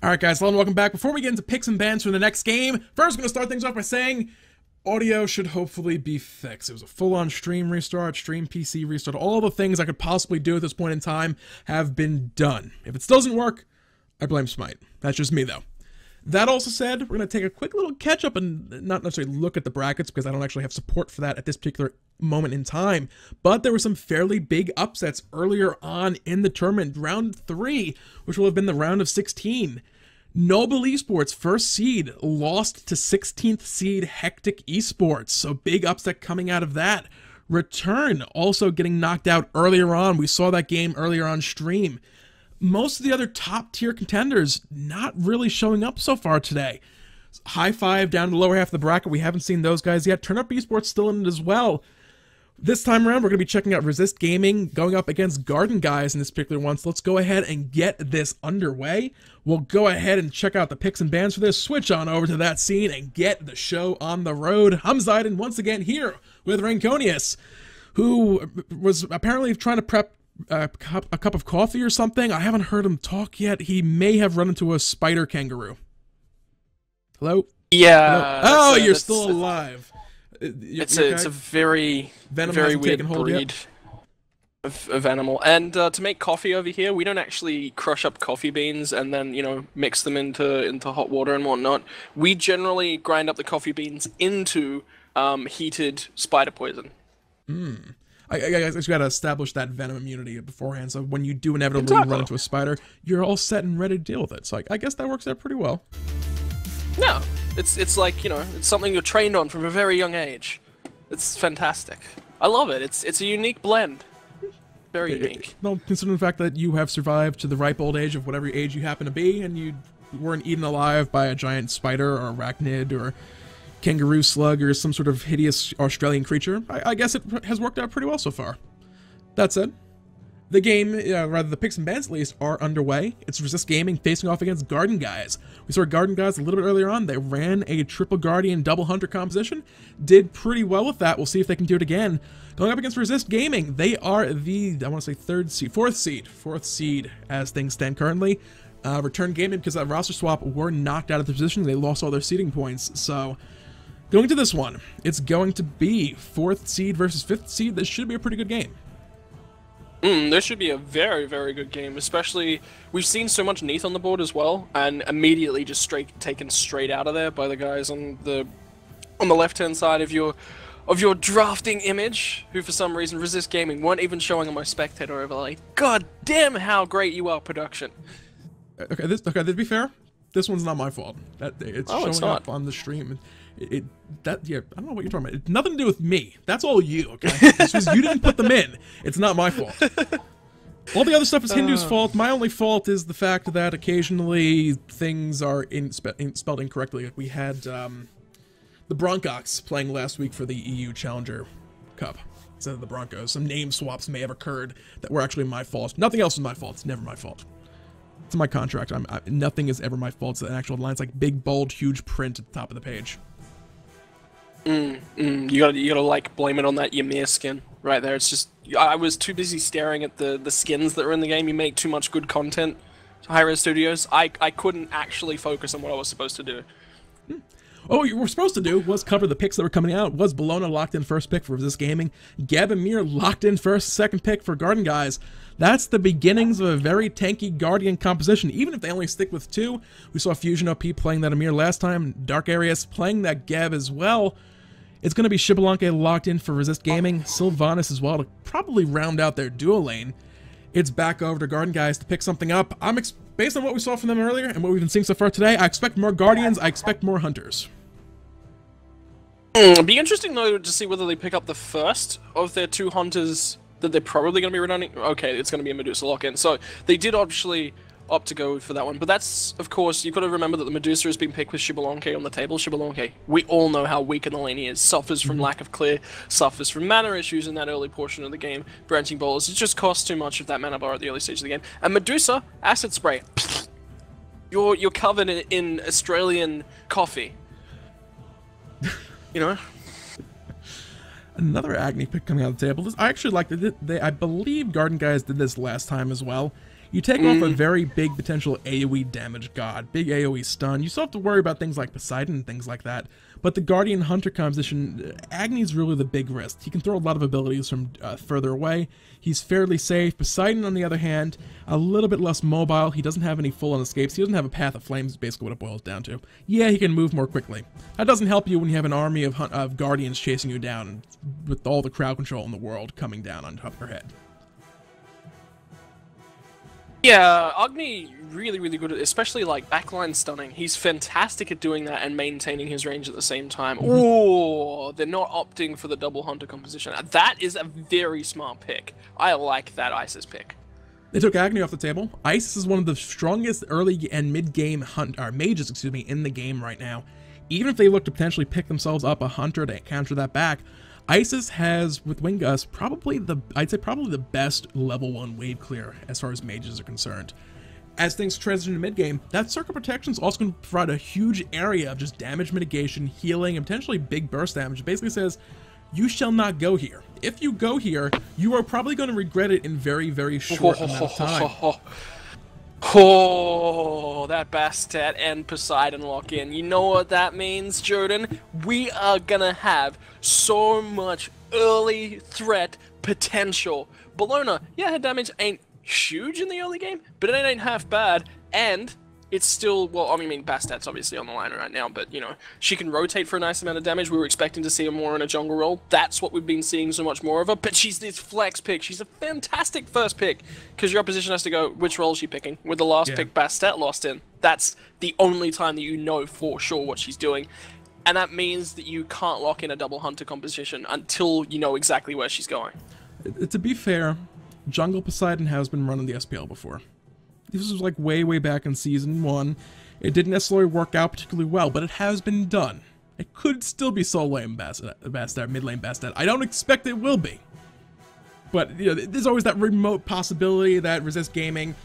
Alright guys, hello and welcome back. Before we get into picks and bans for the next game, first I'm going to start things off by saying audio should hopefully be fixed. It was a full-on stream restart, stream PC restart. All the things I could possibly do at this point in time have been done. If it still doesn't work, I blame Smite. That's just me though. That also said, we're going to take a quick little catch-up and not necessarily look at the brackets because I don't actually have support for that at this particular moment in time. But there were some fairly big upsets earlier on in the tournament. Round 3, which will have been the round of 16. Noble Esports, first seed, lost to 16th seed Hectic Esports. So big upset coming out of that. Return also getting knocked out earlier on. We saw that game earlier on stream. Most of the other top tier contenders not really showing up so far today. High Five down to the lower half of the bracket. We haven't seen those guys yet. Turn Up Esports still in it as well. This time around, we're going to be checking out Resist Gaming going up against Garden Guys in this particular one. So let's go ahead and get this underway. We'll go ahead and check out the picks and bans for this. Switch on over to that scene and get the show on the road. I'm Poseidon once again here with Ranconius, who was apparently trying to prep a cup of coffee or something. I haven't heard him talk yet. He may have run into a spider kangaroo. Hello? Yeah. Hello? Oh, you're still alive. It's a very weird breed of animal. And to make coffee over here, we don't actually crush up coffee beans and then, mix them into hot water and whatnot. We generally grind up the coffee beans into heated spider poison. I guess you gotta establish that venom immunity beforehand, so when you do inevitably run into a spider, you're all set and ready to deal with it. So I guess that works out pretty well. No, it's like, it's something you're trained on from a very young age. It's fantastic. I love it. It's a unique blend. Very unique. Well, considering the fact that you have survived to the ripe old age of whatever age you happen to be, and you weren't eaten alive by a giant spider or arachnid or kangaroo slug or some sort of hideous Australian creature, I guess it has worked out pretty well so far. That said, the game, rather the picks and bans at least, are underway. It's Resist Gaming facing off against Garden Guys. We saw Garden Guys a little bit earlier on. They ran a triple Guardian double Hunter composition. Did pretty well with that. We'll see if they can do it again. Going up against Resist Gaming, they are the, I want to say fourth seed as things stand currently. Return Gaming, because that roster swap, were knocked out of the position. They lost all their seeding points, so going to this one, it's going to be 4th seed versus 5th seed. This should be a pretty good game. This should be a very, very good game, especially we've seen so much Neath on the board as well, and immediately just taken straight out of there by the guys on the left-hand side of your drafting image, who for some reason Resist Gaming weren't even showing on my spectator overlay. God damn how great you are, production. Okay, to be fair, this one's not my fault. It's showing up on the stream. I don't know what you're talking about. It's nothing to do with me. That's all you, okay? It's just you didn't put them in. It's not my fault. All the other stuff is Hindu's fault. My only fault is the fact that occasionally things are spelled incorrectly. We had the Broncox playing last week for the EU Challenger Cup instead of the Broncos. Some name swaps may have occurred that were actually my fault. Nothing else is my fault. It's never my fault. It's in my contract. Nothing is ever my fault. It's an actual line. It's like big, bold, huge print at the top of the page. You gotta like blame it on that Ymir skin right there. It's just I was too busy staring at the skins that were in the game. You make too much good content, hi-rez studios. I couldn't actually focus on what I was supposed to do. Oh, what you were supposed to do was cover the picks that were coming out. Was Bellona locked in first pick for Resist Gaming? Ymir locked in second pick for Garden Guys. That's the beginnings of a very tanky Guardian composition, even if they only stick with 2. We saw Fusion OP playing that Ymir last time, Dark Arius playing that Geb as well. It's going to be Xbalanque locked in for Resist Gaming, Sylvanus as well to probably round out their duo lane. It's back over to Garden Guys to pick something up. Based on what we saw from them earlier and what we've been seeing so far today, I expect more Guardians, I expect more Hunters. It'd be interesting, though, to see whether they pick up the first of their 2 Hunters that they're probably going to be running. Okay, it's going to be a Medusa lock-in. So they did obviously opt to go for that one. But that's, of course, you've got to remember that the Medusa has been picked with Xbalanque on the table. Xbalanque, we all know how weak in the lane he is. Suffers from lack of clear, suffers from mana issues in that early portion of the game. Branching bowlers, it just costs too much of that mana bar at the early stage of the game. And Medusa, Acid Spray. You're covered in Australian coffee. Another Agni pick coming out of the table. I actually like I believe Garden Guys did this last time as well. You take off a very big potential AoE damage god, big AoE stun. You still have to worry about things like Poseidon and things like that. But the Guardian Hunter composition, Agni's really the big risk. He can throw a lot of abilities from further away. He's fairly safe. Poseidon, on the other hand, a little bit less mobile. He doesn't have any full-on escapes. He doesn't have a path of flames, is basically what it boils down to. Yeah, he can move more quickly. That doesn't help you when you have an army of Guardians chasing you down with all the crowd control in the world coming down on top of your head. Yeah, Agni really, really good at, especially like backline stunning. He's fantastic at doing that and maintaining his range at the same time. Oh, they're not opting for the double hunter composition. That is a very smart pick. I like that Isis pick. They took Agni off the table. Isis is one of the strongest early and mid-game mages, in the game right now. Even if they look to potentially pick themselves up a hunter to counter that back, Isis has, with Wingus, I'd say probably the best level 1 wave clear as far as mages are concerned. As things transition to mid-game, that Circle Protection is also going to provide a huge area of just damage mitigation, healing, and potentially big burst damage. It basically says, you shall not go here. If you go here, you are probably going to regret it in very, very short amount of time. Oh, that Bastet and Poseidon lock in. You know what that means, Jordan? We are gonna have so much early threat potential. Bellona, yeah, her damage ain't huge in the early game, but it ain't half bad, and it's still, well, I mean, Bastet's obviously on the line right now, but, you know, she can rotate for a nice amount of damage. We were expecting to see her more in a jungle role. That's what we've been seeing so much more of her, but she's this flex pick. She's a fantastic first pick, because your opposition has to go, which role is she picking? With the last pick Bastet lost in. That's the only time that you know for sure what she's doing, and that means that you can't lock in a double hunter composition until you know exactly where she's going. To be fair, Jungle Poseidon has been running the SPL before. This was like way back in Season 1. It didn't necessarily work out particularly well, but it has been done. It could still be solo lane Bastet, mid lane Bastet. I don't expect it will be. But, you know, there's always that remote possibility that Resist Gaming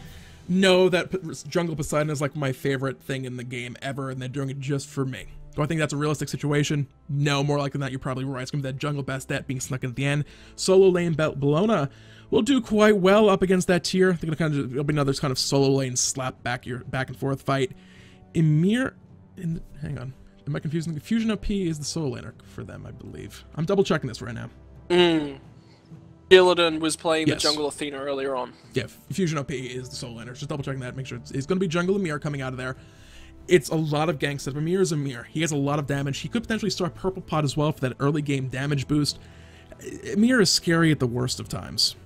know that Jungle Poseidon is like my favorite thing in the game ever, and they're doing it just for me. Do I think that's a realistic situation? No, more likely than that, you're probably right. It's going to be that Jungle Bastet being snuck in at the end. Solo lane Bellona will do quite well up against that tier. They're gonna it'll be another kind of solo lane slap back and forth fight. Ymir, hang on, am I confusing? The Fusion OP is the solo laner for them, I believe. I'm double checking this right now. Illidan was playing the jungle Athena earlier on. Yeah, Fusion OP is the solo laner. Just double checking that, make sure it's going to be jungle Ymir coming out of there. It's a lot of gang setup. Ymir is Ymir. He has a lot of damage. He could potentially start Purple Pot as well for that early game damage boost. Ymir is scary at the worst of times.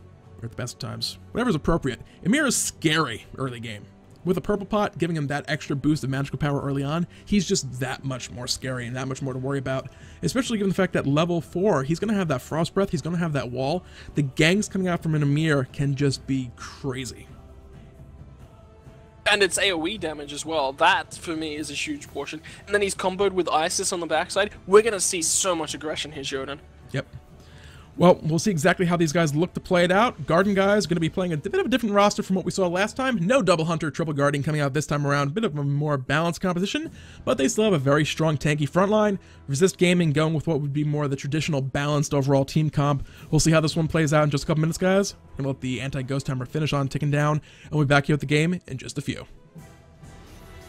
Or at the best of times. Whatever's appropriate. Ymir is scary early game. With a Purple Pot giving him that extra boost of magical power early on, he's just that much more scary and that much more to worry about. Especially given the fact that level 4, he's going to have that Frost Breath, he's going to have that wall. The gangs coming out from an Ymir can just be crazy. And it's AoE damage as well. That, for me, is a huge portion. And then he's comboed with Isis on the backside. We're going to see so much aggression here, Jordan. Yep. Well, we'll see exactly how these guys look to play it out. Garden guys going to be playing a bit of a different roster from what we saw last time. No double hunter, triple guardian coming out this time around. A bit of a more balanced composition, but they still have a very strong tanky front line. Resist Gaming going with what would be more the traditional balanced overall team comp. We'll see how this one plays out in just a couple minutes, guys. We're going to let the anti-ghost timer finish on ticking down, and we'll be back here with the game in just a few.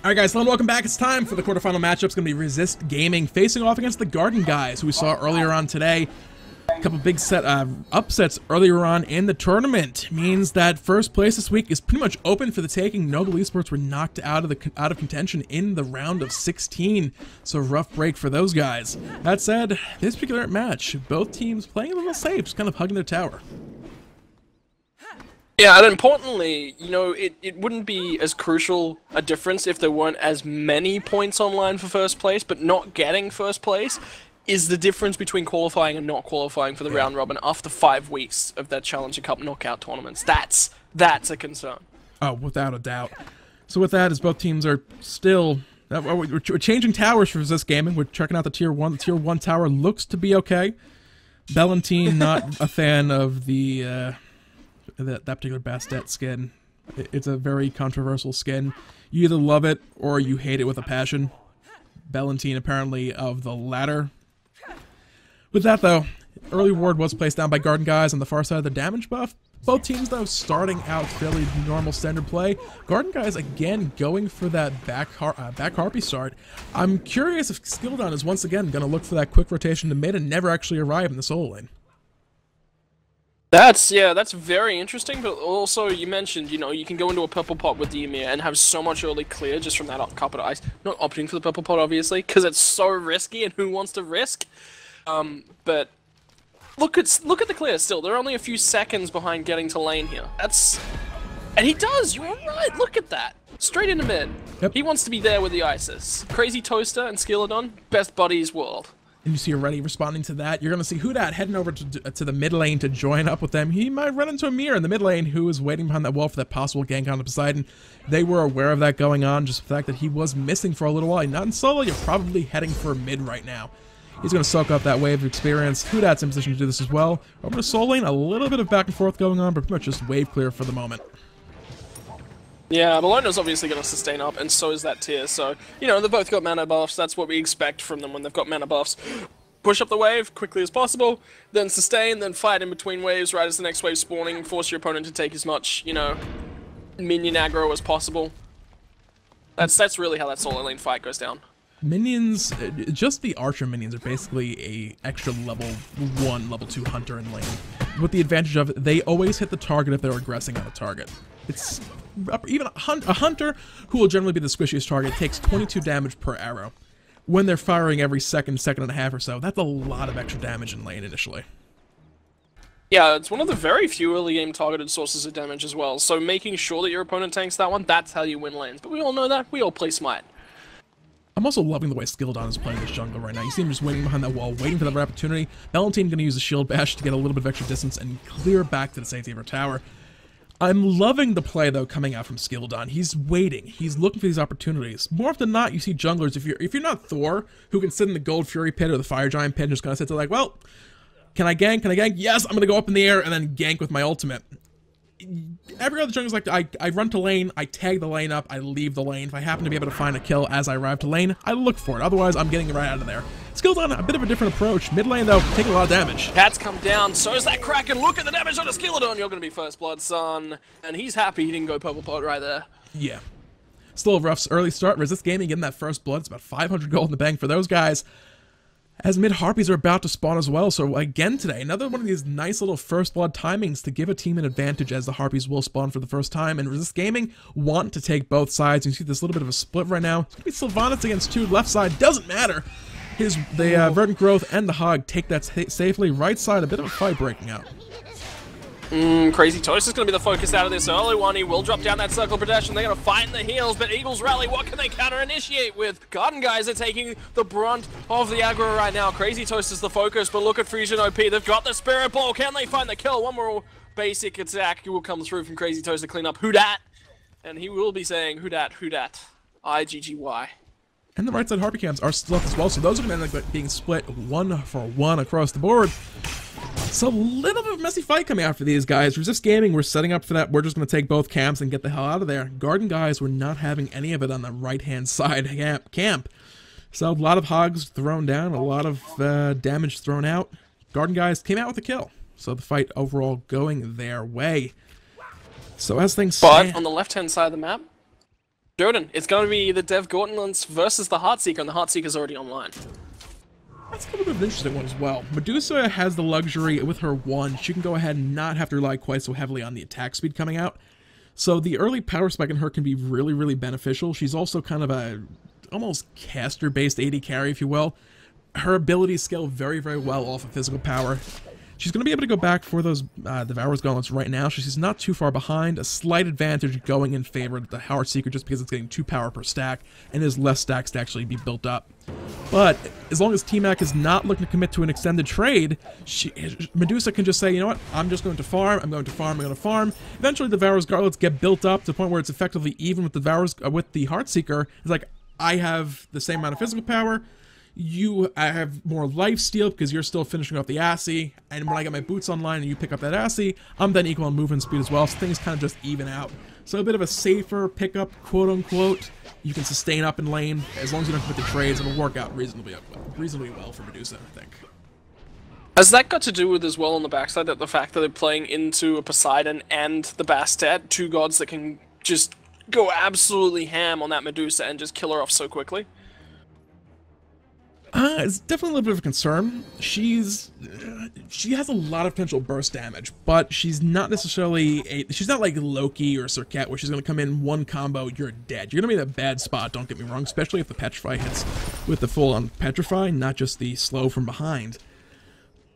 Alright guys, hello and welcome back. It's time for the quarterfinal matchup. It's going to be Resist Gaming facing off against the Garden guys, who we saw earlier on today. A couple big upsets earlier on in the tournament means that first place this week is pretty much open for the taking. Noble Esports were knocked out of contention in the round of 16, so rough break for those guys. That said, this particular match, both teams playing a little safe, just kind of hugging their tower. Yeah, and importantly, you know, it wouldn't be as crucial a difference if there weren't as many points online for first place, but not getting first place is the difference between qualifying and not qualifying for the round robin after 5 weeks of that Challenger Cup knockout tournaments. That's a concern. Oh, without a doubt. So with that, as both teams are still... we're changing towers for Resist Gaming. We're checking out the Tier 1. The Tier 1 tower looks to be okay. Bellantine, not a fan of the that particular Bastet skin. It's a very controversial skin. You either love it or you hate it with a passion. Bellantine apparently of the latter. With that though, early ward was placed down by Garden guys on the far side of the damage buff. Both teams, though, starting out fairly normal standard play. Garden Guys, again, going for that back Harpy start. I'm curious if Skildon is once again going to look for that quick rotation to mid and never actually arrive in the solo lane. That's very interesting, but also you mentioned, you know, you can go into a purple pot with the Ymir and have so much early clear just from that carpet ice. Not opting for the purple pot, obviously, because it's so risky, and who wants to risk? But look at the clear still. They're only a few seconds behind getting to lane here. And he does, you're right, look at that. Straight into mid. Yep. He wants to be there with the Isis. Crazy Toaster and Skilladon, best buddies world. And you see already responding to that. You're going to see Hudat heading over to the mid lane to join up with them. He might run into Ymir in the mid lane, who is waiting behind that wall for that possible gank onto Poseidon. They were aware of that going on, just the fact that he was missing for a little while. Not in solo, you're probably heading for mid right now. He's going to soak up that wave of experience. Hudat's in position to do this as well. Over to solo lane, a little bit of back and forth going on, but pretty much just wave clear for the moment. Yeah, Bellona's obviously going to sustain up, and so is that tier, so, you know, they've both got mana buffs, that's what we expect from them when they've got mana buffs. Push up the wave quickly as possible, then sustain, then fight in between waves right as the next wave's spawning, force your opponent to take as much, you know, minion aggro as possible. That's really how that solo lane fight goes down. Minions, just the archer minions are basically a extra level 1, level 2 hunter in lane. With the advantage of, they always hit the target if they're aggressing on a target. It's even a hunter, who will generally be the squishiest target, takes 22 damage per arrow. When they're firing every second and a half or so, that's a lot of extra damage in lane initially. Yeah, it's one of the very few early game targeted sources of damage as well, so making sure that your opponent tanks that one, that's how you win lanes. But we all know that, we all play Smite. I'm also loving the way Skildon is playing this jungle right now. You see him just waiting behind that wall, waiting for that opportunity. Valentine going to use the shield bash to get a little bit of extra distance and clear back to the safety of her tower. I'm loving the play, though, coming out from Skildon. He's waiting. He's looking for these opportunities. More often than not, you see junglers, if you're not Thor, who can sit in the Gold Fury pit or the Fire Giant pit and just kind of sit there like, well, can I gank? Can I gank? Yes, I'm going to go up in the air and then gank with my ultimate. Every other jungler's like, I run to lane, I tag the lane up, I leave the lane. If I happen to be able to find a kill as I arrive to lane, I look for it. Otherwise, I'm getting right out of there. Skildon, a bit of a different approach. Mid lane, though, taking a lot of damage. Cat's come down, so is that Kraken. Look at the damage on a Skilladon. You're going to be first blood, son. And he's happy he didn't go purple pot right there. Yeah. Still a rough early start. Resist Gaming getting that first blood. It's about 500 gold in the bank for those guys. As mid Harpies are about to spawn as well, so again today, another one of these nice little first blood timings to give a team an advantage as the Harpies will spawn for the first time, and Resist Gaming want to take both sides. You see this little bit of a split right now. It's going to be Sylvanus against 2, left side, doesn't matter. The Verdant Growth and the Hog take that safely. Right side, a bit of a fight breaking out. Crazy Toast is going to be the focus out of this early one. He will drop down that circle protection. They're going to fight in the heels, but Eagles rally. What can they counter-initiate with? Garden Guys are taking the brunt of the aggro right now. Crazy Toast is the focus, but look at Frisian OP. They've got the Spirit Ball. Can they find the kill? One more basic attack will come through from Crazy Toast to clean up Hudat. And he will be saying, Hudat, I-G-G-Y. And the right side Harpy cams are still up as well, so those are going to end up being split 1-for-1 across the board. So a little bit of a messy fight coming out for these guys. Resist Gaming, we're setting up for that. We're just going to take both camps and get the hell out of there. Garden Guys, we're not having any of it on the right-hand side camp. So a lot of hogs thrown down, a lot of damage thrown out. Garden Guys came out with a kill. So the fight overall going their way. So as things stand... But on the left-hand side of the map, Jordan, it's going to be the Dev Gauntlets versus the Heartseeker, and the Heartseeker's already online. That's a little bit of an interesting one as well. Medusa has the luxury with her 1. She can go ahead and not have to rely quite so heavily on the attack speed coming out. So the early power spike in her can be really, really beneficial. She's also kind of a almost caster-based AD carry, if you will. Her abilities scale very, very well off of physical power. She's going to be able to go back for those Devourer's Gauntlets right now. She's not too far behind. A slight advantage going in favor of the Heartseeker just because it's getting 2 power per stack and there's less stacks to actually be built up. But as long as T-Mac is not looking to commit to an extended trade, Medusa can just say, you know what, I'm just going to farm, I'm going to farm, I'm going to farm. Eventually the Devourer's Gauntlets get built up to the point where it's effectively even with the Heartseeker. It's like, I have the same amount of physical power, I have more life steal because you're still finishing off the assy, and when I get my boots online and you pick up that assy, I'm then equal in movement speed as well, so things kind of just even out. So a bit of a safer pickup, quote-unquote. You can sustain up in lane. As long as you don't commit the trades, it'll work out reasonably well for Medusa, I think. Has that got to do with as well on the backside that the fact that they're playing into a Poseidon and the Bastet, two gods that can just go absolutely ham on that Medusa and just kill her off so quickly? It's definitely a little bit of a concern. She has a lot of potential burst damage, but she's not necessarily she's not like Loki or Serket where she's going to come in one combo, you're dead. You're going to be in a bad spot, don't get me wrong, especially if the Petrify hits with the full-on Petrify, not just the slow from behind.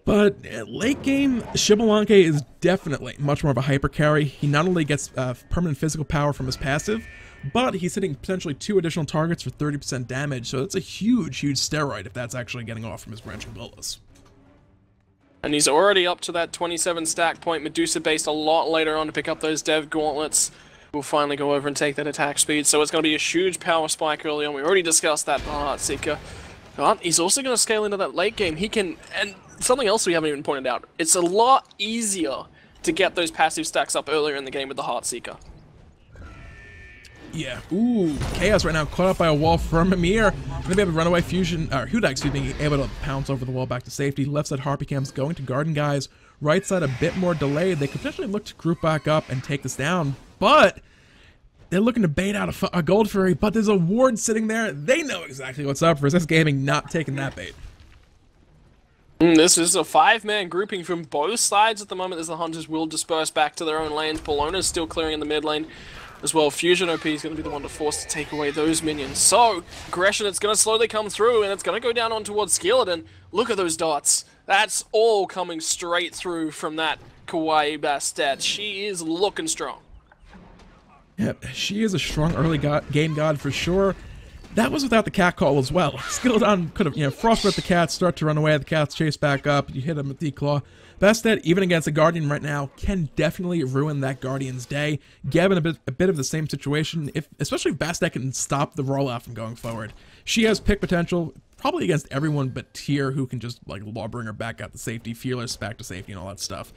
But late game, Xbalanque is definitely much more of a hyper carry. He not only gets permanent physical power from his passive, but he's hitting potentially 2 additional targets for 30% damage, so that's a huge, huge steroid if that's actually getting off from his branching bolas. And he's already up to that 27 stack point. Medusa based a lot later on to pick up those dev gauntlets. We'll finally go over and take that attack speed, so it's going to be a huge power spike early on. We already discussed that Heartseeker. But he's also going to scale into that late game. He can, and something else we haven't even pointed out, it's a lot easier to get those passive stacks up earlier in the game with the Heartseeker. Yeah, ooh, Chaos right now caught up by a wall from Ymir. Gonna be able to run away Fusion, or Hudak, excuse me, able to pounce over the wall back to safety. Left side Harpy Cam's going to Garden Guys. Right side a bit more delayed. They could potentially look to group back up and take this down, but they're looking to bait out a Gold Fury, but there's a ward sitting there. They know exactly what's up. Resist Gaming not taking that bait. This is a 5-man grouping from both sides at the moment as the Hunters will disperse back to their own lanes. Bellona's still clearing in the mid lane as well. Fusion OP is going to be the one to force to take away those minions. So, aggression, it's going to slowly come through, and it's going to go down on towards Skeleton. Look at those dots. That's all coming straight through from that Kawaii Bastet. She is looking strong. Yep, she is a strong early game god for sure. That was without the cat call as well. Skeleton could have, frostbite the cats, start to run away, the cats chase back up, you hit him with Declaw. Bastet, even against a Guardian right now, can definitely ruin that Guardian's day. Gavin, a bit of the same situation, especially if Bastet can stop the rollout from going forward. She has pick potential, probably against everyone but Tyr, who can just, bring her back out to safety, Fearless back to safety, and all that stuff.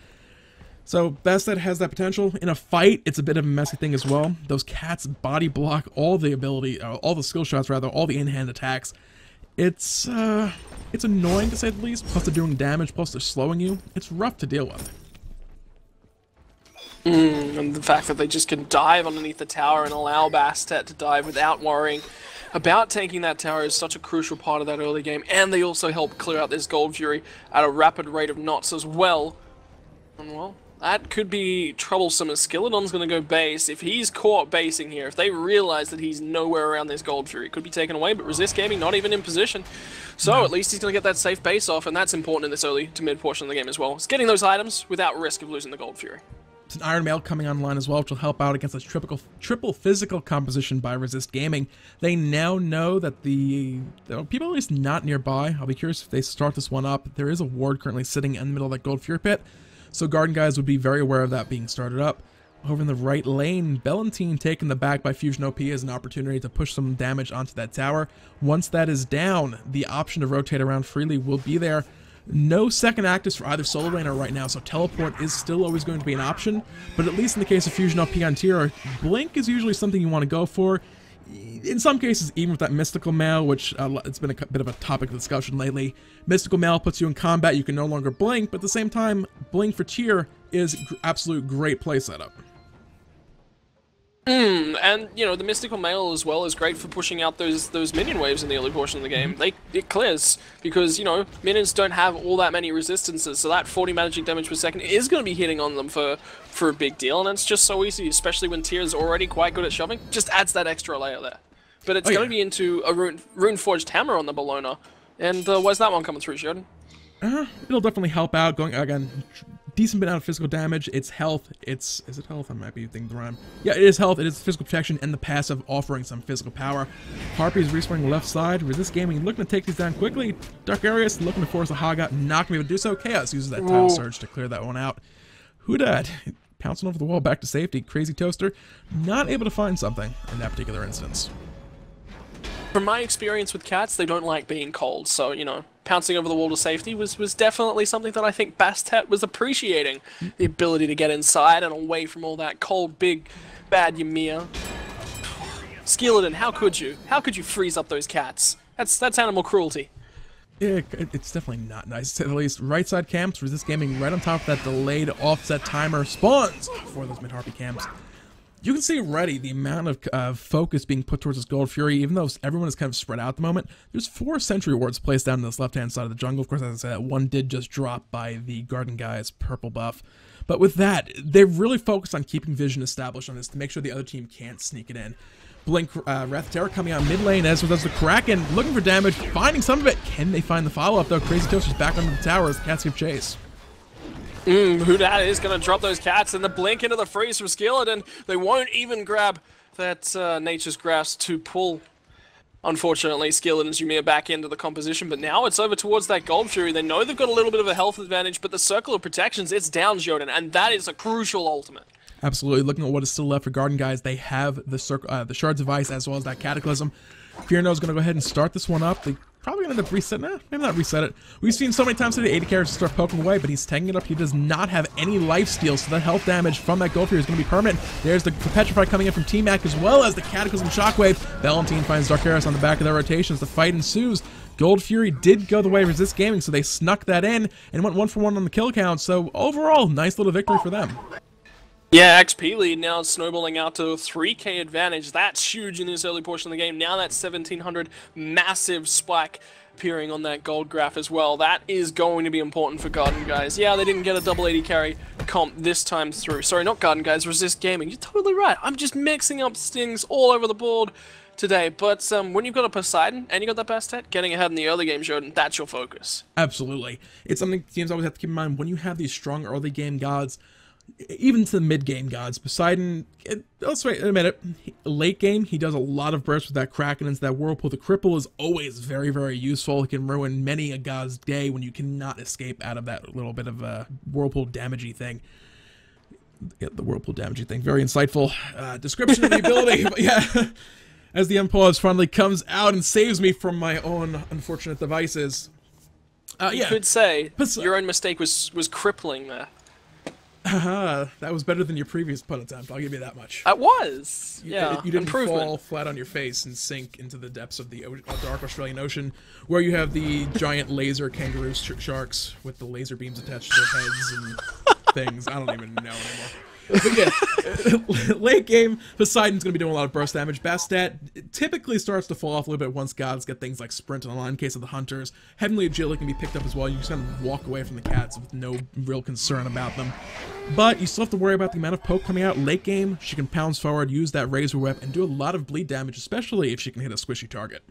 So, Bastet has that potential. In a fight, it's a bit of a messy thing as well. Those cats body block all the ability, all the skill shots rather, all the in-hand attacks. It's annoying to say the least, plus they're doing damage, plus they're slowing you. It's rough to deal with. And the fact that they just can dive underneath the tower and allow Bastet to dive without worrying about taking that tower is such a crucial part of that early game. And they also help clear out this Gold Fury at a rapid rate of knots as well. And well, that could be troublesome as Skeleton's going to go base. If he's caught basing here, if they realize that he's nowhere around this Gold Fury, it could be taken away, but Resist Gaming not even in position. So at least he's going to get that safe base off, and that's important in this early to mid portion of the game as well. It's getting those items without risk of losing the Gold Fury. It's an Iron Mail coming online as well, which will help out against this triple physical composition by Resist Gaming. They now know that the people at least not nearby. I'll be curious if they start this one up. There is a ward currently sitting in the middle of that Gold Fury pit. So Garden Guys would be very aware of that being started up. Over in the right lane, Bellona taking the back by Fusion OP as an opportunity to push some damage onto that tower. Once that is down, the option to rotate around freely will be there. No second actives for either solo laner right now, so teleport is still always going to be an option. But at least in the case of Fusion OP on Tyr, Blink is usually something you want to go for. In some cases, even with that Mystical Mail, which it's been a bit of a topic of discussion lately, Mystical Mail puts you in combat, you can no longer blink, but at the same time, Blink for Tyr is absolute great play setup. And, the Mystical Mail as well is great for pushing out those minion waves in the early portion of the game. It clears, because, minions don't have all that many resistances, so that 40 magic damage per second is going to be hitting on them for a big deal, and it's just so easy, especially when Tyr is already quite good at shoving. Just adds that extra layer there. But it's going to be into a Rune-Forged Hammer on the Bellona, and where's that one coming through, Sheridan? It'll definitely help out, going, again, decent bit out of physical damage. It's health. Is it health? I might be thinking the rhyme. Yeah, it is health. It is physical protection and the passive offering some physical power. Harpy is respawning left side. Resist Gaming looking to take these down quickly. Dark Arius looking to force a hog out. Not going to be able to do so. Chaos uses that Tidal Surge to clear that one out. Who dat? Pouncing over the wall back to safety. Crazy Toaster not able to find something in that particular instance. From my experience with cats, they don't like being cold, so, pouncing over the wall to safety was definitely something that I think Bastet was appreciating. The ability to get inside and away from all that cold, big, bad Ymir. Skeleton, how could you? How could you freeze up those cats? That's animal cruelty. It's definitely not nice, to say the least. Right side camps, Resist Gaming right on top of that delayed offset timer spawns for those mid-harpy camps. You can see already the amount of focus being put towards this Gold Fury, even though everyone is kind of spread out at the moment. There's 4 sentry wards placed down on this left-hand side of the jungle. Of course, as I said, one did just drop by the Garden Guy's purple buff. But with that, they're really focused on keeping vision established on this to make sure the other team can't sneak it in. Blink, Wrath of Terror coming out mid lane, as does the Kraken, looking for damage, finding some of it. Can they find the follow-up, though? Crazy Toaster's back onto the tower as the cats give chase. Who dat is going to drop those cats, and the blink into the freeze from Skeleton. They won't even grab that Nature's Grasp to pull. Unfortunately, Skeleton's Ymir back into the composition, but now it's over towards that Gold Fury. They know they've got a little bit of a health advantage, but the Circle of Protections, it's down Jordan, and that is a crucial ultimate. Absolutely. Looking at what is still left for Garden Guys, they have the Shards of Ice as well as that Cataclysm. Fearno's going to go ahead and start this one up. They probably going to end up resetting it. Maybe not reset it. We've seen so many times today 80 characters start poking away, but he's tanking it up. He does not have any lifesteal, so that health damage from that Gold Fury is going to be permanent. There's the Petrify coming in from T-Mac as well as the Cataclysm Shockwave. Valentine finds Darkaris on the back of their rotations. The fight ensues. Gold Fury did go the way of Resist Gaming, so they snuck that in and went 1 for 1 on the kill count. So overall, nice little victory for them. Yeah, XP lead now snowballing out to a 3k advantage. That's huge in this early portion of the game. Now that's 1700, massive spike appearing on that gold graph as well. That is going to be important for Garden Guys. Yeah, they didn't get a double 80 carry comp this time through. Sorry, not Garden Guys, Resist Gaming. You're totally right. I'm just mixing up stings all over the board today. But when you've got a Poseidon and you got that Bastet, getting ahead in the early game, Jordan, that's your focus. Absolutely. It's something teams always have to keep in mind when you have these strong early game gods. Even to the mid-game gods, Poseidon, let's wait a minute, late game, he does a lot of bursts with that Kraken into that Whirlpool. The Cripple is always very, very useful. It can ruin many a god's day when you cannot escape out of that little bit of a Whirlpool damagey thing. Yeah, the Whirlpool damagey thing. Very insightful description of the ability, but yeah. As the Unpause finally comes out and saves me from my own unfortunate devices. You could say your own mistake was crippling there. That was better than your previous pun attempt, I'll give you that much. It was! Yeah, you didn't fall flat on your face and sink into the depths of the dark Australian Ocean, where you have the giant laser kangaroo sharks with the laser beams attached to their heads and things. I don't even know anymore. But yeah, late game, Poseidon's going to be doing a lot of burst damage. Bastet typically starts to fall off a little bit once gods get things like Sprint online. In case of the Hunters, Heavenly Agility can be picked up as well. You just kind of walk away from the cats with no real concern about them. But you still have to worry about the amount of poke coming out. Late game, she can pounce forward, use that Razor Whip, and do a lot of bleed damage, especially if she can hit a squishy target.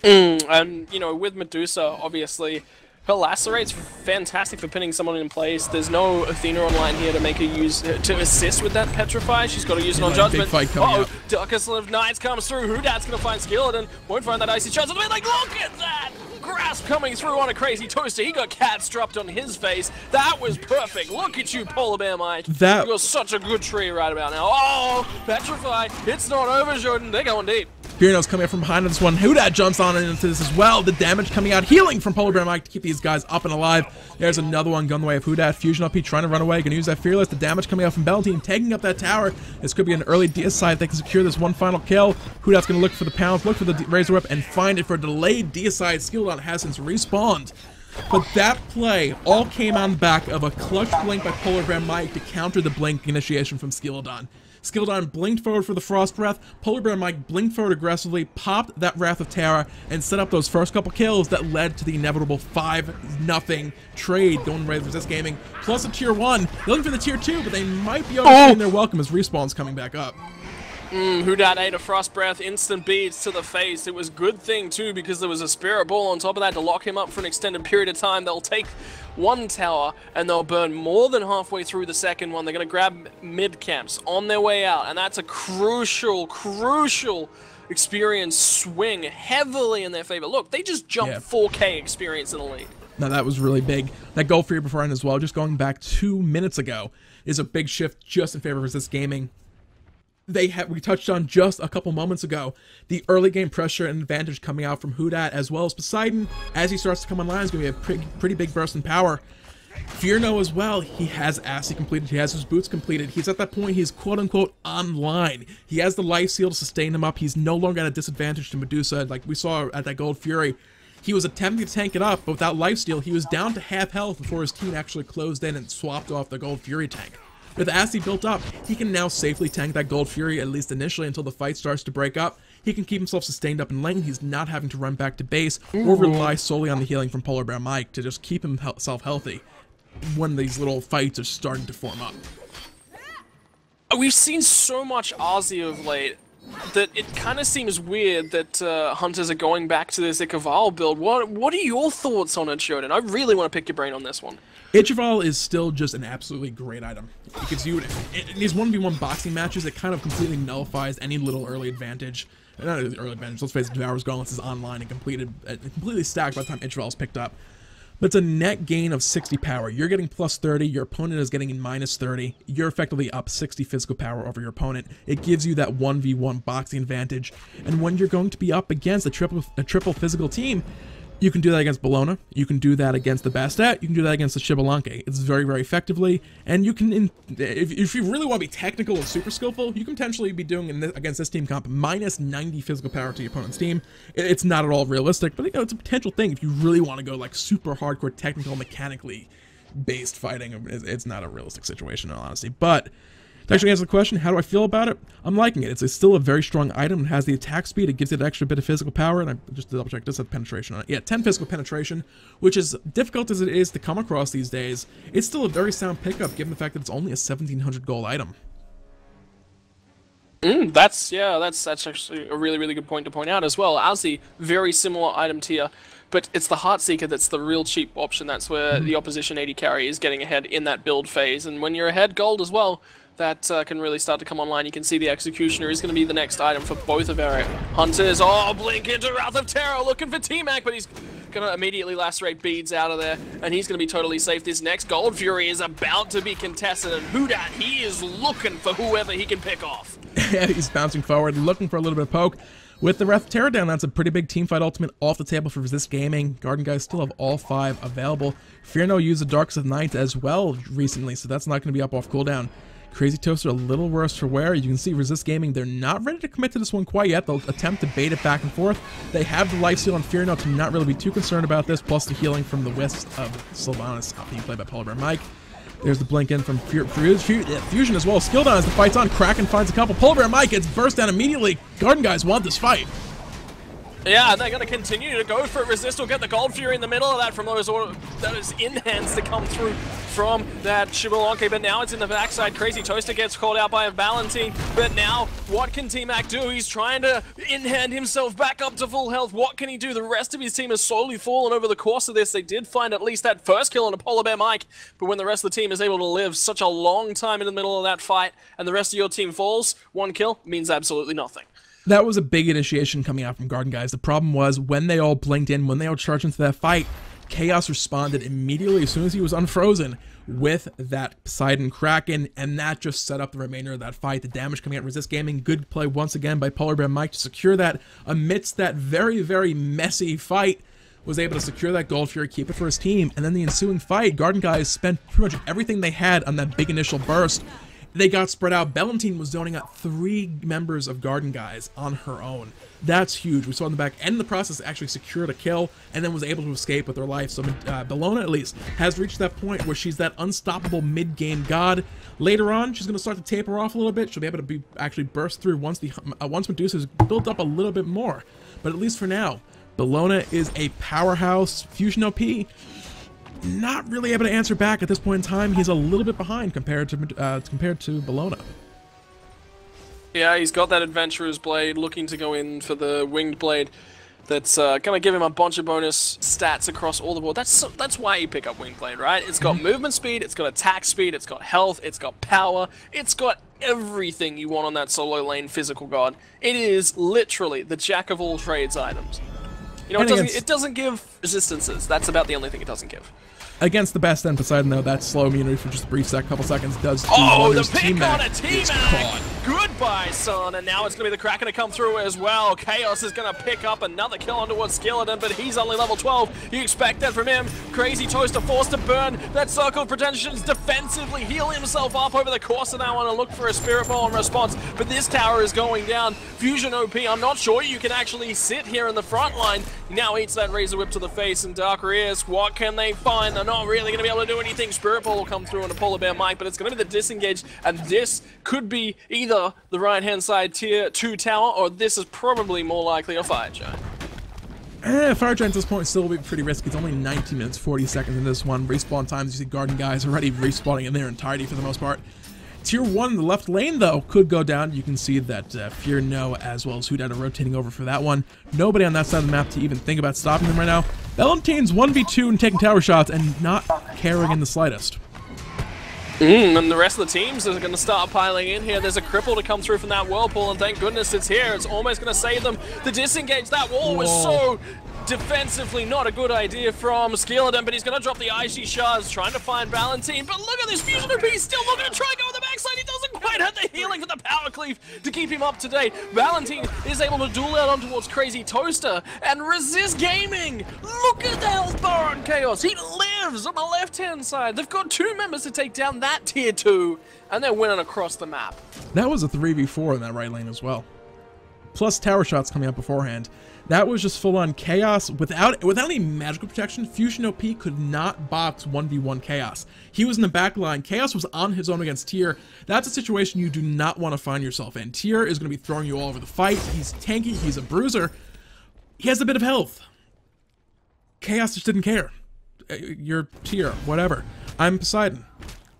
And, you know, with Medusa, obviously, her Lacerate's fantastic for pinning someone in place. There's no Athena online here to make her use to assist with that Petrify. She's got to use it on Judgment. Darkest of Nights comes through. Who dat's gonna find Skeleton? Won't find that Icy Charge. Like, look at that! Grasp coming through on a Crazy Toaster. He got cats dropped on his face. That was perfect. Look at you, Polar Bear Mike. You're such a good tree right about now. Oh, Petrify. It's not over, Jordan. They're going deep. Fearno's coming up from behind on this one. Who dat jumps on into this as well. The damage coming out. Healing from Polar Bear Mike to keep these guys up and alive. There's another one going the way of Who Dat. Fusion LP trying to run away. Gonna use that Fearless. The damage coming out from Valentine taking up that tower. This could be an early deicide. They can secure this one final kill. Who Dat's gonna look for the pounce, look for the Razor Whip, and find it for a delayed deicide. Skeleton has since respawned. But that play all came on the back of a clutch blink by Polar Bear Mike to counter the blink initiation from Skeleton. Skeleton blinked forward for the Frost Breath. Polar Bear Mike blinked forward aggressively, popped that Wrath of Terror, and set up those first couple kills that led to the inevitable 5-0 trade going right with Resist Gaming. Plus a tier 1. They're looking for the tier 2, but they might be overstaying their welcome as Respawn's coming back up. Who Dat ate a Frost Breath, instant beads to the face. It was good thing too because there was a Spirit Ball on top of that to lock him up for an extended period of time. They'll take one tower and they'll burn more than halfway through the second one. They're going to grab mid camps on their way out, and that's a crucial experience swing heavily in their favor. Look, they just jumped 4K experience in the lead. Now that was really big. That goal for you beforehand as well, just going back 2 minutes ago, is a big shift just in favor of Resist Gaming. We touched on just a couple moments ago, the early game pressure and advantage coming out from Who Dat, as well as Poseidon, as he starts to come online, is going to be a pretty big burst in power. Fearno as well, he has Assy completed, he has his boots completed, he's at that point, he's quote-unquote online. He has the life seal to sustain him up, he's no longer at a disadvantage to Medusa, like we saw at that Gold Fury. He was attempting to tank it up, but without lifesteal, he was down to half health before his team actually closed in and swapped off the Gold Fury tank. With Asti built up, he can now safely tank that Gold Fury, at least initially, until the fight starts to break up. He can keep himself sustained up in lane. He's not having to run back to base or rely solely on the healing from Polar Bear Mike to just keep himself healthy when these little fights are starting to form up. We've seen so much Ozzy of late that it kind of seems weird that hunters are going back to this Ikaval build. What are your thoughts on it, Shodan? I really want to pick your brain on this one. Ichival is still just an absolutely great item. It gives you, in these 1v1 boxing matches, it kind of completely nullifies any little early advantage. Not really early advantage, let's face it, Devourer's Gauntlets is online and completely stacked by the time Ichival is picked up. But it's a net gain of 60 power. You're getting plus 30, your opponent is getting minus 30. You're effectively up 60 physical power over your opponent. It gives you that 1v1 boxing advantage. And when you're going to be up against a triple physical team, you can do that against Bellona, you can do that against the Bastet, you can do that against the Xbalanque. It's very, very effectively, and you can, if you really want to be technical and super skillful, you can potentially be doing against this team comp minus 90 physical power to your opponent's team. It's not at all realistic, but it's a potential thing if you really want to go like super hardcore technical, mechanically based fighting. It's not a realistic situation in all honesty, but to actually answer the question, how do I feel about it? I'm liking it. It's still a very strong item. It has the attack speed. It gives it an extra bit of physical power. And I just double check this, has penetration on it. Yeah, 10 physical penetration, which is difficult as it is to come across these days. It's still a very sound pickup, given the fact that it's only a 1700 gold item. That's actually a really, really good point to point out as well. Azzy, very similar item tier, but it's the Heartseeker that's the real cheap option. That's where the opposition AD carry is getting ahead in that build phase. And when you're ahead gold as well, that can really start to come online. You can see the Executioner is going to be the next item for both of our hunters. Oh, blink into Wrath of Terror, looking for T-Mac, but he's going to immediately lacerate Beads out of there, and he's going to be totally safe. This next Gold Fury is about to be contested, and Houdat, he is looking for whoever he can pick off. Yeah, he's bouncing forward, looking for a little bit of poke. With the Wrath of Terror down, that's a pretty big teamfight ultimate off the table for Resist Gaming. Garden guys still have all 5 available. Fear No used the Darks of Night as well recently, so that's not going to be up off cooldown. Crazy Toaster a little worse for wear. You can see Resist Gaming, they're not ready to commit to this one quite yet. They'll attempt to bait it back and forth. They have the lifesteal on Fear No to not really be too concerned about this, plus the healing from the wisp of Sylvanus, being played by Polar Bear Mike. There's the blink in from Fusion as well. Skill down as the fight's on. Kraken finds a couple. Polar Bear Mike gets burst down immediately. Garden guys want this fight. Yeah, and they're going to continue to go for it. Resist will get the Gold Fury in the middle of that from those in-hands that come through from that Xbalanque, but now it's in the backside. Crazy Toaster gets called out by a Valentine, but now what can T-Mac do? He's trying to in-hand himself back up to full health. What can he do? The rest of his team has slowly fallen over the course of this. They did find at least that first kill on a Polar Bear Mike, but when the rest of the team is able to live such a long time in the middle of that fight and the rest of your team falls, one kill means absolutely nothing. That was a big initiation coming out from Garden guys. The problem was when they all blinked in, when they all charged into that fight, Chaos responded immediately as soon as he was unfrozen with that Poseidon Kraken, and that just set up the remainder of that fight. The damage coming out Resist Gaming, good play once again by Polar Bear Mike to secure that amidst that very, very messy fight. Was able to secure that Gold Fury, keep it for his team, and then the ensuing fight, Garden guys spent pretty much everything they had on that big initial burst. They got spread out. Bellona was zoning out 3 members of Garden guys on her own. That's huge. We saw in the back end of the process actually secured a kill and then was able to escape with her life. So Bellona, at least, has reached that point where she's that unstoppable mid-game god. Later on, she's going to start to taper off a little bit. She'll be able to actually burst through once Medusa's built up a little bit more. But at least for now, Bellona is a powerhouse. Fusion OP, not really able to answer back at this point in time. He's a little bit behind compared to Bellona. Yeah, he's got that Adventurer's Blade, looking to go in for the Winged Blade. That's gonna give him a bunch of bonus stats across all the board. That's why you pick up Winged Blade, right? It's got movement speed, it's got attack speed, it's got health, it's got power, it's got everything you want on that solo lane physical god. It is literally the jack of all trades items. You know, it doesn't give resistances. That's about the only thing it doesn't give. Against the Bastet Poseidon, though, that slow immunity for just a brief couple seconds does do oh, wonders. the pick on a T-Mac! Goodbye, son. And now it's going to be the Kraken to come through as well. Chaos is going to pick up another kill on towards Skeleton, but he's only level 12. You expect that from him. Crazy Toaster forced to burn that circle of protections defensively, heal himself up over the course of that one and look for a Spirit Ball in response. But this tower is going down. Fusion OP, I'm not sure you can actually sit here in the front line. He now eats that Razor Whip to the face, and hi-rez, what can they find? They're not really going to be able to do anything. Spirit Ball will come through on a Polar Bear Mike, but it's going to be the disengage, and this could be either the right-hand side tier 2 tower, or this is probably more likely a Fire Giant. Fire Giant at this point still will be pretty risky. It's only 19 minutes, 40 seconds in this one. Respawn times, you see Garden guys already respawning in their entirety for the most part. Tier 1 in the left lane, though, could go down. You can see that Fear No as well as Hoot are rotating over for that one. Nobody on that side of the map to even think about stopping them right now. Valentine's 1v2 and taking tower shots and not caring in the slightest. And the rest of the teams are going to start piling in here. There's a cripple to come through from that whirlpool, and thank goodness it's here. It's almost going to save them. The disengage, that wall was so defensively not a good idea from Skeleton, but he's going to drop the Icy Shards, trying to find Valentine. But look at this Fusion OP, still looking to try and go on the backside. He doesn't quite have the healing for the power cleave to keep him up to date. Valentine is able to duel out on towards Crazy Toaster and resist gaming. Look at the health bar on Chaos. He lives on the left-hand side. They've got 2 members to take down that tier 2, and they're winning across the map. That was a 3v4 in that right lane as well. Plus tower shots coming up beforehand. That was just full-on chaos. Without any magical protection, Fusion OP could not box 1v1 Chaos. He was in the back line. Chaos was on his own against Tyr. That's a situation you do not want to find yourself in. Tyr is going to be throwing you all over the fight. He's tanky. He's a bruiser. He has a bit of health. Chaos just didn't care. You're Tyr, whatever. I'm Poseidon.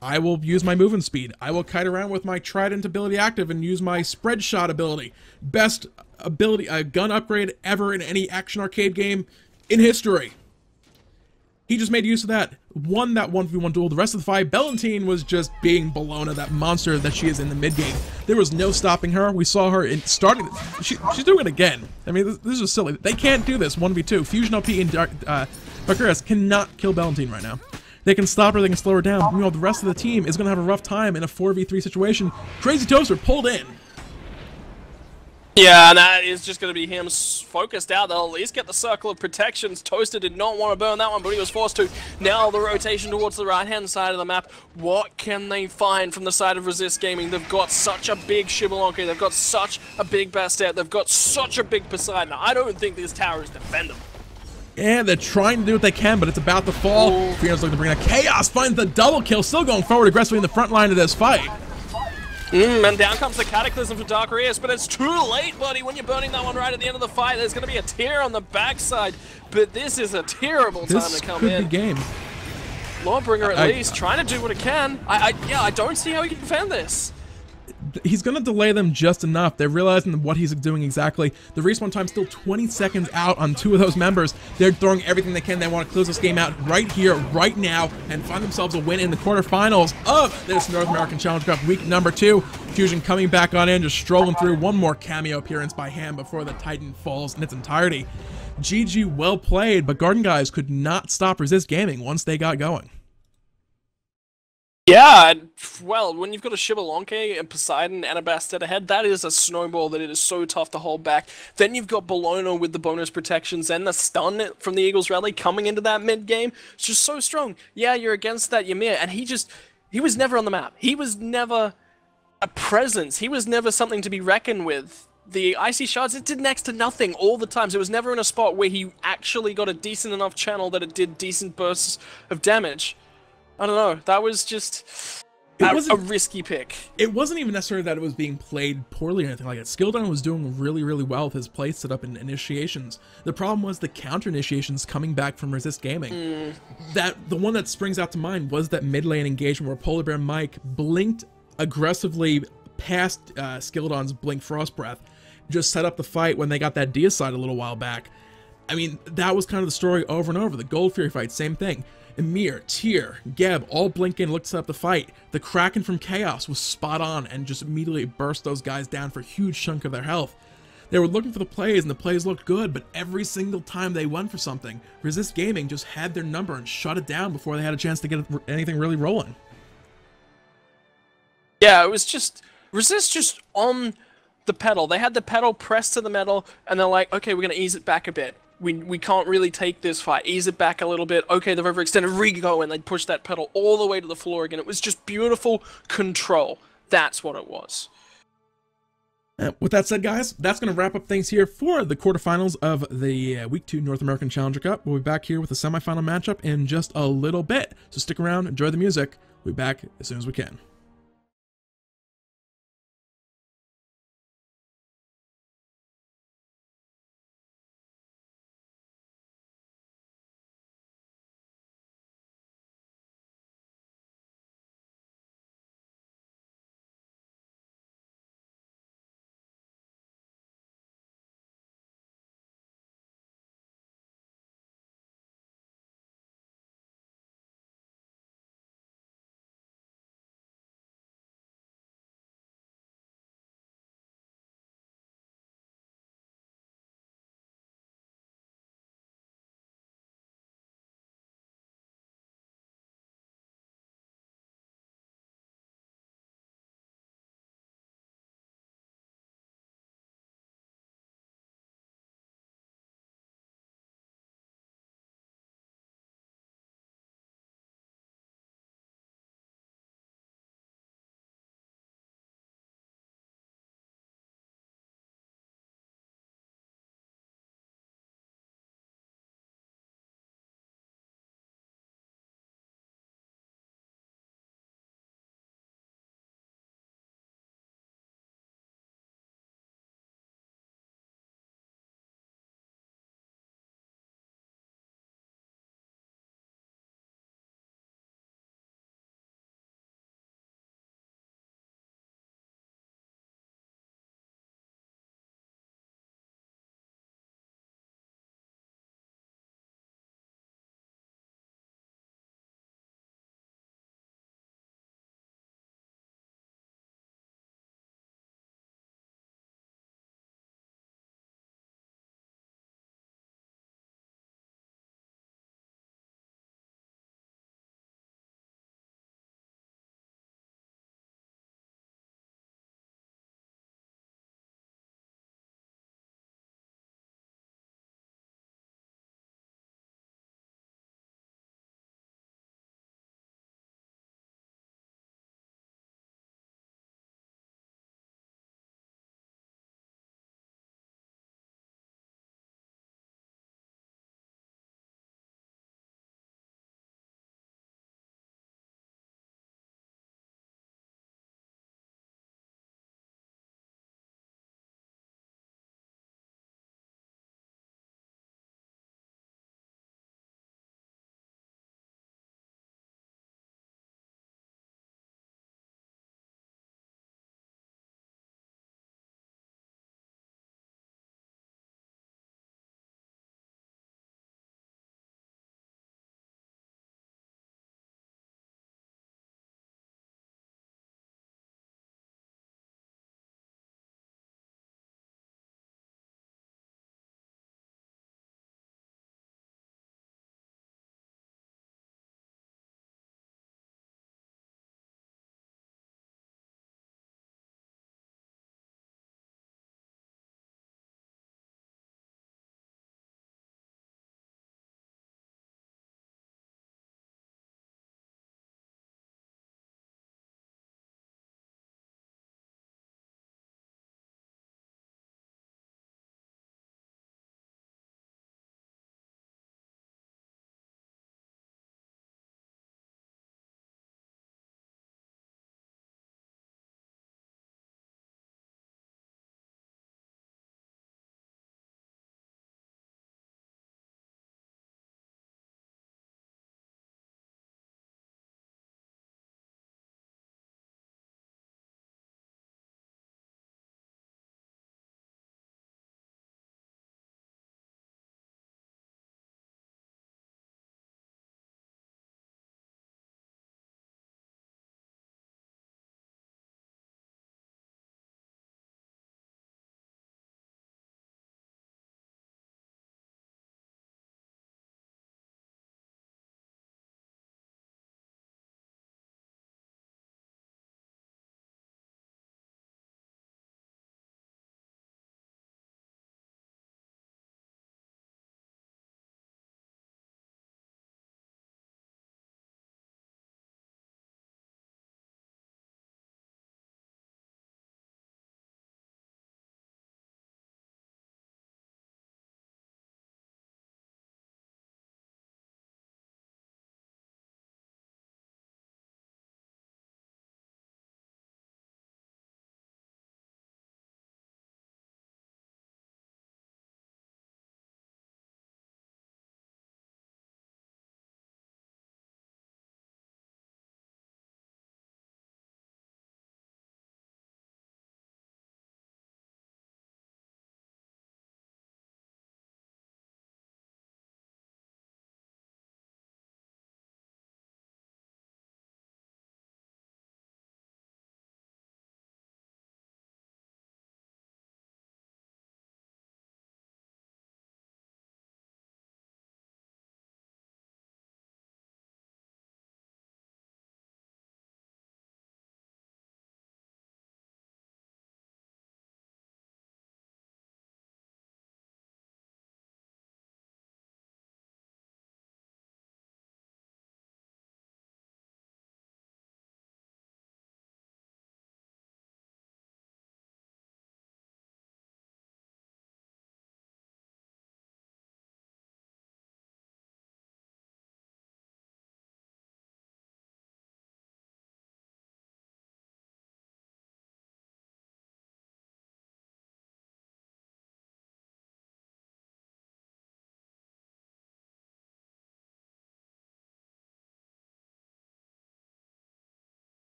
I will use my movement speed. I will kite around with my Trident ability active and use my spread shot ability. Best ability, gun upgrade ever in any action arcade game in history. He just made use of that. Won that 1v1 duel. The rest of the fight, Valentine was just being Bellona, that monster that she is in the mid game. There was no stopping her. We saw her in starting. She's doing it again. I mean, this is silly. They can't do this 1v2. Fusion OP and hi-rez cannot kill Valentine right now. They can stop her, they can slow her down. You know, the rest of the team is going to have a rough time in a 4v3 situation. Crazy Toaster pulled in. Yeah, and that is just going to be him focused out. They'll at least get the circle of protections. Toaster did not want to burn that one, but he was forced to. Now the rotation towards the right-hand side of the map. What can they find from the side of Resist Gaming? They've got such a big Xbalanque. They've got such a big Bastet. They've got such a big Poseidon. I don't think this tower is defendable. And they're trying to do what they can, but it's about to fall. Fear's looking to bring a Chaos, finds the double kill, still going forward aggressively in the front line of this fight. And down comes the Cataclysm for hi-rez, but it's too late, buddy. When you're burning that one right at the end of the fight, there's going to be a tear on the backside, but this is a terrible time to come in. This could be game. Lawbringer at least, trying to do what it can. Yeah, I don't see how he can defend this. He's going to delay them just enough. They're realizing what he's doing exactly. The respawn time still 20 seconds out on 2 of those members. They're throwing everything they can. They want to close this game out right here, right now, and find themselves a win in the quarterfinals of this North American Challenge Cup week number 2. Fusion coming back on in, just strolling through. One more cameo appearance by Ham before the Titan falls in its entirety. GG, well played, but Garden guys could not stop Resist Gaming once they got going. Yeah, well, when you've got a Xbalanque and Poseidon and a Bastet ahead, that is a snowball that it is so tough to hold back. Then you've got Bellona with the bonus protections and the stun from the Eagles rally coming into that mid-game. It's just so strong. Yeah, you're against that Ymir, and he was never on the map. He was never a presence. He was never something to be reckoned with. The Icy Shards, it did next to nothing all the times. It was never in a spot where he actually got a decent enough channel that it did decent bursts of damage. I don't know, that was just a risky pick. It wasn't even necessarily that it was being played poorly or anything like that. Skeleton was doing really, really well with his play set up in initiations. The problem was the counter initiations coming back from Resist Gaming. The one that springs out to mind was that mid lane engagement where Polar Bear Mike blinked aggressively past Skeleton's Blink Frost Breath, just set up the fight when they got that deicide a little while back. I mean, that was kind of the story over and over. The Gold Fury fight, same thing. Ymir, Tyr, Geb, all blink in, looked to set up the fight. The Kraken from Chaos was spot on and just immediately burst those guys down for a huge chunk of their health. They were looking for the plays, and the plays looked good, but every single time they went for something, Resist Gaming just had their number and shut it down before they had a chance to get anything really rolling. Yeah, it was just Resist just on the pedal. They had the pedal pressed to the metal, and they're like, okay, we're going to ease it back a bit. We can't really take this fight. Ease it back a little bit. Okay, they've overextended. Re-go, and they pushed that pedal all the way to the floor again. It was just beautiful control. That's what it was. With that said, guys, that's going to wrap up things here for the quarterfinals of the Week 2 North American Challenger Cup. We'll be back here with the semifinal matchup in just a little bit. So stick around, enjoy the music. We'll be back as soon as we can.